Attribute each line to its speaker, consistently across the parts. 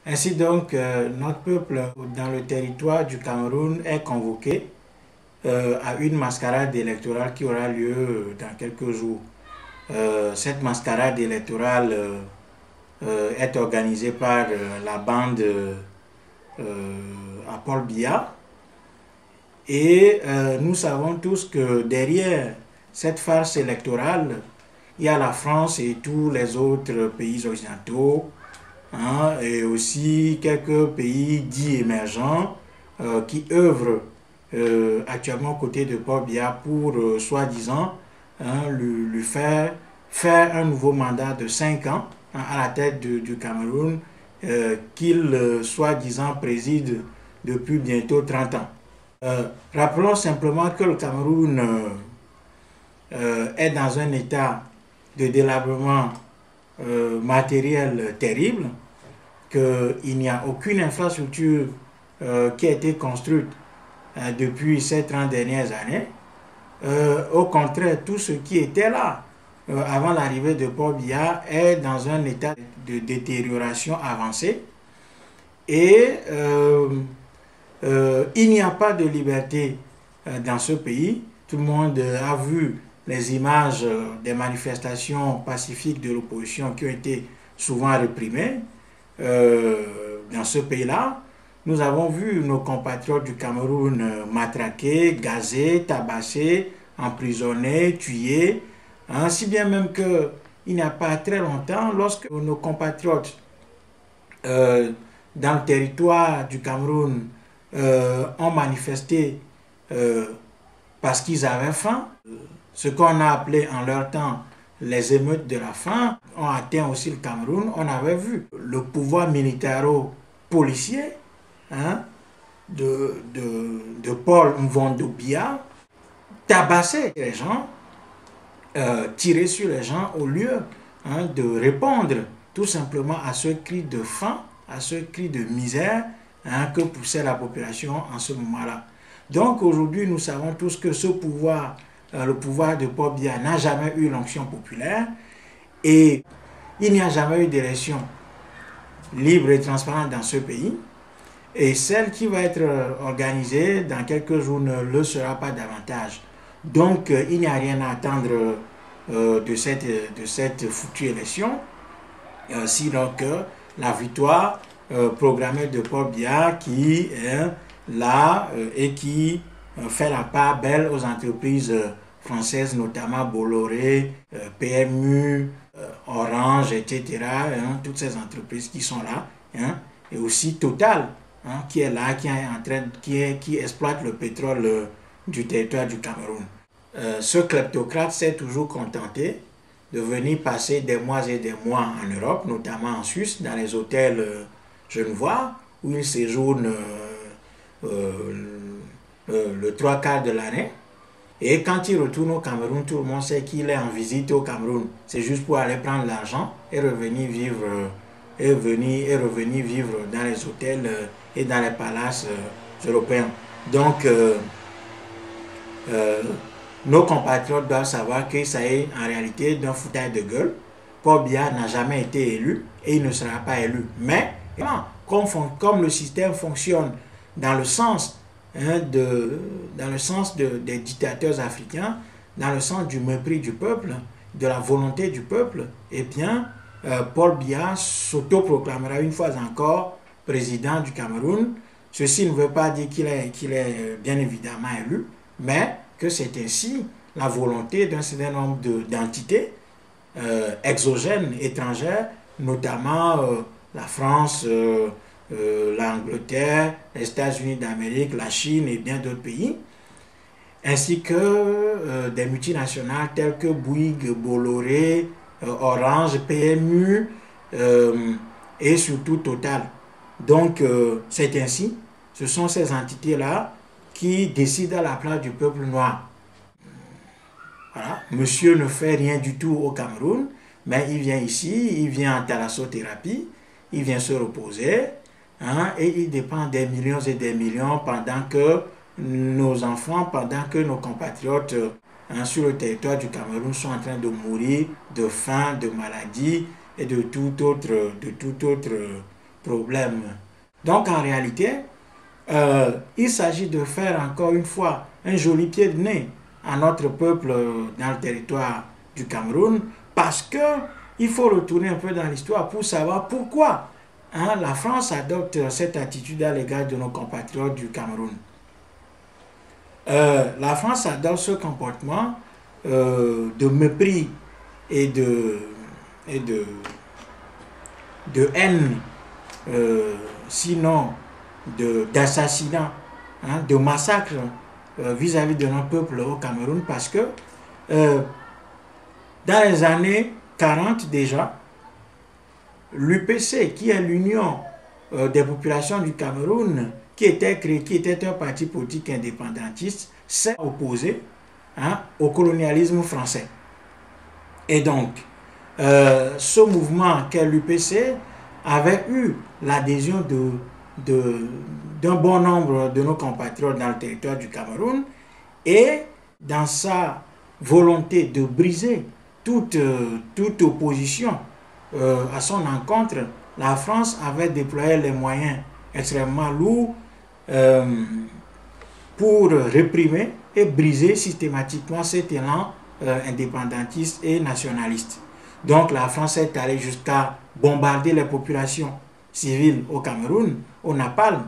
Speaker 1: Ainsi donc, notre peuple dans le territoire du Cameroun est convoqué à une mascarade électorale qui aura lieu dans quelques jours. Cette mascarade électorale est organisée par la bande à Paul Biya. Et nous savons tous que derrière cette farce électorale, il y a la France et tous les autres pays occidentaux, et aussi quelques pays dits émergents qui œuvrent actuellement aux côtés de Paul Biya pour, soi-disant, lui faire un nouveau mandat de 5 ans à la tête du Cameroun qu'il, soi-disant, préside depuis bientôt 30 ans. Rappelons simplement que le Cameroun est dans un état de délabrement matériel terrible, qu'il n'y a aucune infrastructure qui a été construite depuis ces 30 dernières années. Au contraire, tout ce qui était là avant l'arrivée de Paul Biya est dans un état de détérioration avancée. Et il n'y a pas de liberté dans ce pays. Tout le monde a vu les images des manifestations pacifiques de l'opposition qui ont été souvent réprimées dans ce pays-là. Nous avons vu nos compatriotes du Cameroun matraqués, gazés, tabassés, emprisonnés, tués. Si bien même qu'il n'y a pas très longtemps, lorsque nos compatriotes dans le territoire du Cameroun ont manifesté parce qu'ils avaient faim, ce qu'on a appelé en leur temps les émeutes de la faim ont atteint aussi le Cameroun. On avait vu le pouvoir militaro-policier de Paul Mvondo Biya tabasser les gens, tirer sur les gens au lieu de répondre tout simplement à ce cri de faim, à ce cri de misère que poussait la population en ce moment-là. Donc aujourd'hui, nous savons tous que ce pouvoir, le pouvoir de Paul Biya n'a jamais eu l'onction populaire et il n'y a jamais eu d'élection libre et transparente dans ce pays. Et celle qui va être organisée dans quelques jours ne le sera pas davantage. Donc il n'y a rien à attendre de cette foutue élection, sinon que la victoire programmée de Paul Biya qui est là et qui fait la part belle aux entreprises françaises, notamment Bolloré, PMU, Orange, etc. Toutes ces entreprises qui sont là, et aussi Total, qui est là, qui exploite le pétrole du territoire du Cameroun. Ce kleptocrate s'est toujours contenté de venir passer des mois et des mois en Europe, notamment en Suisse, dans les hôtels genevois, où il séjourne le 3/4 de l'année. Et quand il retourne au Cameroun, tout le monde sait qu'il est en visite au Cameroun. C'est juste pour aller prendre l'argent et revenir vivre dans les hôtels et dans les palaces européens. Donc, nos compatriotes doivent savoir qu'il s'agit en réalité d'un foutage de gueule. Paul Biya n'a jamais été élu et il ne sera pas élu. Mais, comme le système fonctionne dans le sens des dictateurs africains, dans le sens du mépris du peuple, de la volonté du peuple, eh bien, Paul Biya s'autoproclamera une fois encore président du Cameroun. Ceci ne veut pas dire qu'il est bien évidemment élu, mais que c'est ainsi la volonté d'un certain nombre d'entités exogènes, étrangères, notamment la France, l'Angleterre, les États-Unis d'Amérique, la Chine et bien d'autres pays, ainsi que des multinationales telles que Bouygues, Bolloré, Orange, PMU et surtout Total. Donc c'est ainsi, ce sont ces entités-là qui décident à la place du peuple noir. Voilà. Monsieur ne fait rien du tout au Cameroun, mais il vient ici, il vient en thalassothérapie, il vient se reposer, et il dépend des millions et des millions pendant que nos enfants, pendant que nos compatriotes sur le territoire du Cameroun sont en train de mourir de faim, de maladie et de toute autre problème. Donc en réalité, il s'agit de faire encore une fois un joli pied de nez à notre peuple dans le territoire du Cameroun, parce que il faut retourner un peu dans l'histoire pour savoir pourquoi la France adopte cette attitude à l'égard de nos compatriotes du Cameroun. La France adopte ce comportement de mépris et de haine, sinon d'assassinat, de massacre vis-à-vis de notre peuple au Cameroun, parce que dans les années 40 déjà, l'UPC, qui est l'Union des populations du Cameroun, qui était créé, qui était un parti politique indépendantiste, s'est opposé au colonialisme français. Et donc, ce mouvement qu'est l'UPC avait eu l'adhésion d'un bon nombre de nos compatriotes dans le territoire du Cameroun, et dans sa volonté de briser toute opposition à son encontre, la France avait déployé les moyens extrêmement lourds pour réprimer et briser systématiquement cet élan indépendantiste et nationaliste. Donc la France est allée jusqu'à bombarder les populations civiles au Cameroun, au napalm,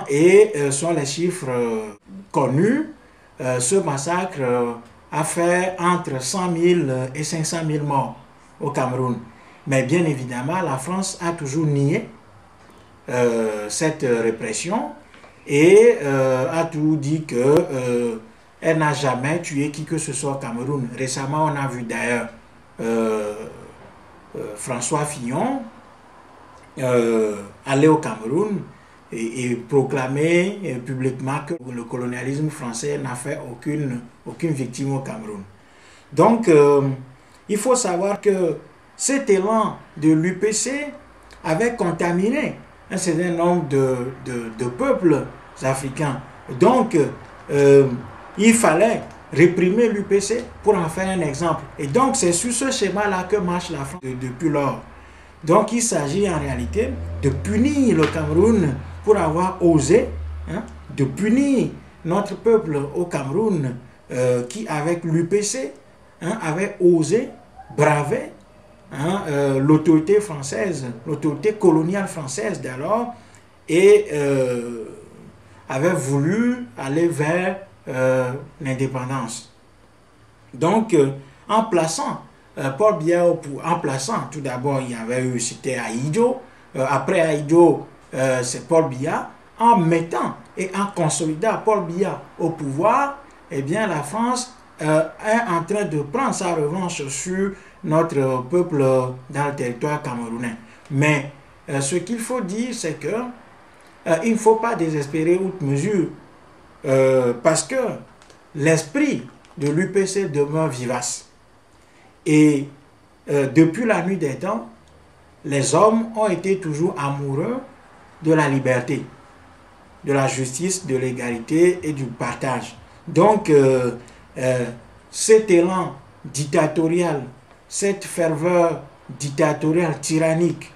Speaker 1: et sont les chiffres connus. Ce massacre a fait entre 100 000 et 500 000 morts au Cameroun. Mais bien évidemment, la France a toujours nié cette répression et a toujours dit que elle n'a jamais tué qui que ce soit au Cameroun. Récemment, on a vu d'ailleurs François Fillon aller au Cameroun et proclamer publiquement que le colonialisme français n'a fait aucune victime au Cameroun. Donc, il faut savoir que cet élan de l'UPC avait contaminé un certain nombre de peuples africains. Donc, il fallait réprimer l'UPC pour en faire un exemple. Et donc, c'est sur ce schéma-là que marche la France depuis lors. Donc, il s'agit en réalité de punir le Cameroun pour avoir osé, de punir notre peuple au Cameroun qui, avec l'UPC, avait osé braver l'autorité française, l'autorité coloniale française d'alors, et avait voulu aller vers l'indépendance. Donc, en plaçant Paul Biya tout d'abord, il y avait eu, c'était Ahidjo, après Ahidjo, c'est Paul Biya, en mettant et en consolidant Paul Biya au pouvoir, eh bien la France est en train de prendre sa revanche sur notre peuple dans le territoire camerounais. Mais ce qu'il faut dire, c'est que il ne faut pas désespérer outre mesure, parce que l'esprit de l'UPC demeure vivace. Et depuis la nuit des temps, les hommes ont été toujours amoureux de la liberté, de la justice, de l'égalité et du partage. Donc, cet élan dictatorial, cette ferveur dictatoriale, tyrannique,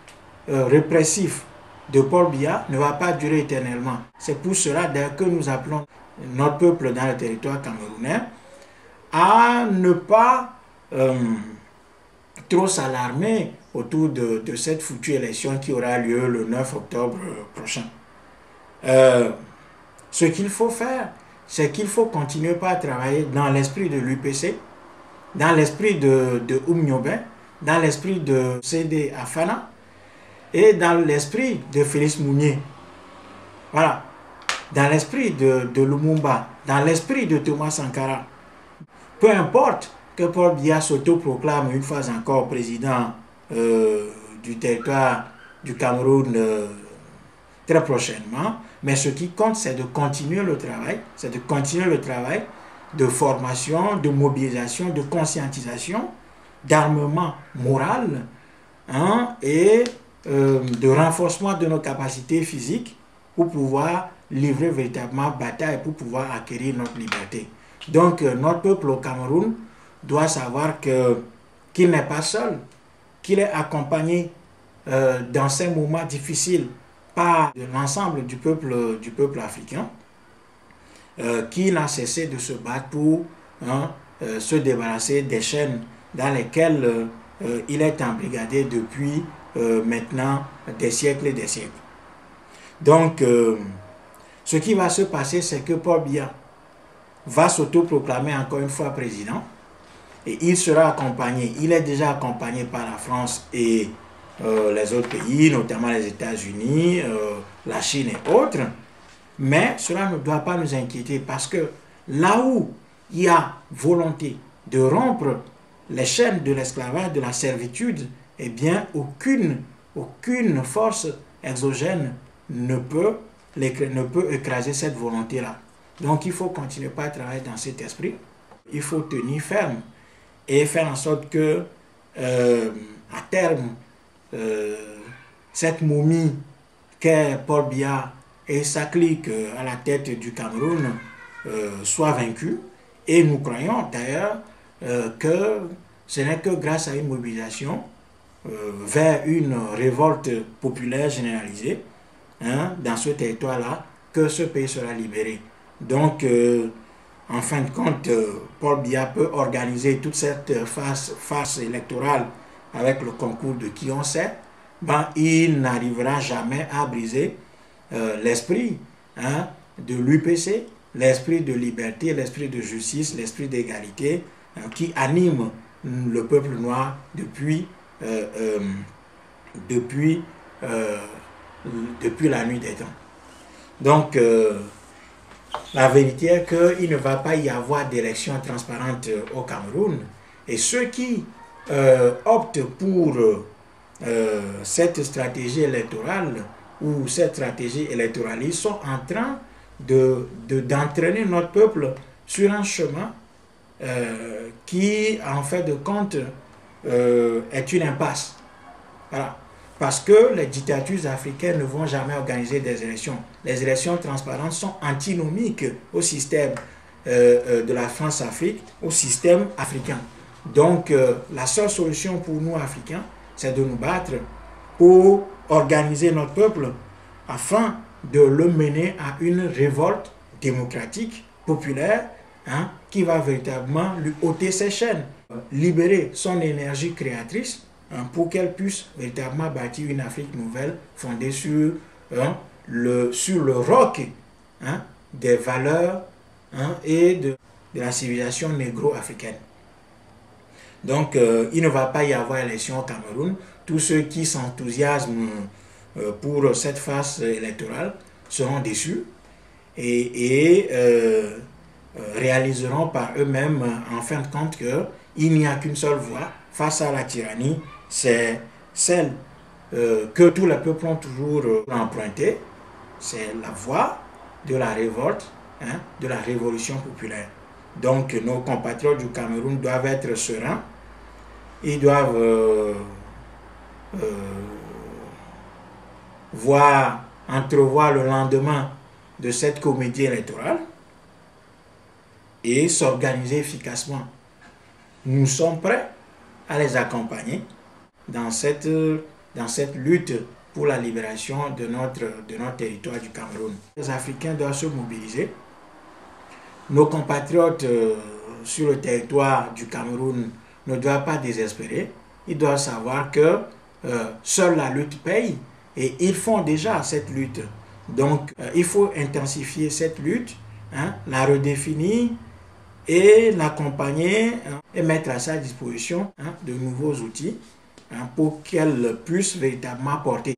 Speaker 1: répressif de Paul Biya ne va pas durer éternellement. C'est pour cela que nous appelons notre peuple dans le territoire camerounais à ne pas trop s'alarmer autour de cette foutue élection qui aura lieu le 9 octobre prochain. Ce qu'il faut faire, c'est qu'il faut continuer par travailler dans l'esprit de l'UPC, dans l'esprit de Oumniobé, dans l'esprit de Sédé Afana et dans l'esprit de Félix Mounier. Voilà. Dans l'esprit de Lumumba, dans l'esprit de Thomas Sankara. Peu importe que Paul Biya s'autoproclame une fois encore président du territoire du Cameroun très prochainement, mais ce qui compte, c'est de continuer le travail, de formation, de mobilisation, de conscientisation, d'armement moral, et de renforcement de nos capacités physiques pour pouvoir livrer véritablement bataille, pour pouvoir acquérir notre liberté. Donc notre peuple au Cameroun doit savoir qu'il n'est pas seul, qu'il est accompagné dans ces moments difficiles par l'ensemble du peuple africain qui n'a cessé de se battre pour se débarrasser des chaînes dans lesquelles il est embrigadé depuis maintenant des siècles et des siècles. Donc, ce qui va se passer, c'est que Paul Biya va s'autoproclamer encore une fois président et il sera accompagné, il est déjà accompagné par la France et les autres pays, notamment les États-Unis, la Chine et autres. Mais cela ne doit pas nous inquiéter parce que là où il y a volonté de rompre les chaînes de l'esclavage, de la servitude, eh bien aucune force exogène ne peut écraser cette volonté-là. Donc il faut continuer à travailler dans cet esprit. Il faut tenir ferme et faire en sorte que à terme, cette momie qu'est Paul Biya et sa clique à la tête du Cameroun soit vaincue. Et nous croyons d'ailleurs que ce n'est que grâce à une mobilisation vers une révolte populaire généralisée dans ce territoire-là que ce pays sera libéré. Donc, en fin de compte, Paul Biya peut organiser toute cette farce électorale avec le concours de qui on sait, il n'arrivera jamais à briser l'esprit de l'UPC, l'esprit de liberté, l'esprit de justice, l'esprit d'égalité qui anime le peuple noir depuis la nuit des temps. Donc, la vérité est qu'il ne va pas y avoir d'élection transparente au Cameroun. Et ceux qui optent pour cette stratégie électorale ou cette stratégie électoraliste sont en train d'entraîner notre peuple sur un chemin qui, en fait de compte, est une impasse. Voilà. Parce que les dictatures africaines ne vont jamais organiser des élections. Les élections transparentes sont antinomiques au système de la France-Afrique, au système africain. Donc, la seule solution pour nous, Africains, c'est de nous battre pour organiser notre peuple afin de le mener à une révolte démocratique, populaire, qui va véritablement lui ôter ses chaînes, libérer son énergie créatrice pour qu'elle puisse véritablement bâtir une Afrique nouvelle fondée sur le roc des valeurs et de la civilisation négro-africaine. Donc, il ne va pas y avoir élection au Cameroun. Tous ceux qui s'enthousiasment pour cette phase électorale seront déçus et réaliseront par eux-mêmes, en fin de compte, qu'il n'y a qu'une seule voie face à la tyrannie, c'est celle que tous les peuples ont toujours empruntée, c'est la voie de la révolte, de la révolution populaire. Donc nos compatriotes du Cameroun doivent être sereins, ils doivent entrevoir le lendemain de cette comédie électorale et s'organiser efficacement. Nous sommes prêts à les accompagner dans cette lutte pour la libération de notre territoire du Cameroun. Les Africains doivent se mobiliser. Nos compatriotes sur le territoire du Cameroun ne doivent pas désespérer. Ils doivent savoir que seule la lutte paye et ils font déjà cette lutte. Donc, il faut intensifier cette lutte, la redéfinir et l'accompagner et mettre à sa disposition de nouveaux outils pour qu'elle puisse véritablement porter